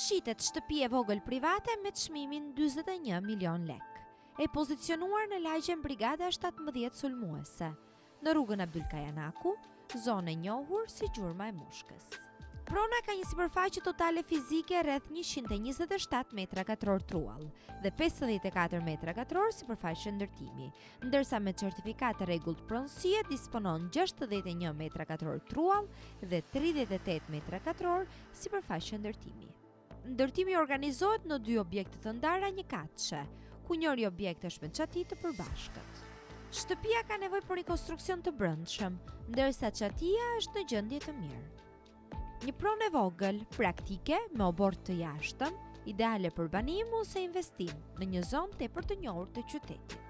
Shitet shtëpi e vogël private me çmimin 41 milion lek. E pozicionuar në lagjen Brigada 17 sulmuese, në rrugën Abdul Kajanaku, zonë e njohur si gjurma e Mushkës. Prona ka një sipërfaqe totale fizike rreth 127 metra katror truall dhe 54 metra katror sipërfaqe ndërtimi, ndërsa me certifikat të rregullt pronësie disponon 61 metra katror truall dhe 38 metra katror sipërfaqe ndërtimi. Ndërtimi organizohet në 2 objekte të ndara njëkatëshe, ku njëri objekt është me çati të përbashkët. Shtëpia ka nevojë për rikonstruksion të brendshëm, ndërsa çatia është në gjendje të mirë. Një pronë e vogël, praktike, me obort të jashtëm, ideale për banim ose investim në një zonë tepër të njohur të qytetit.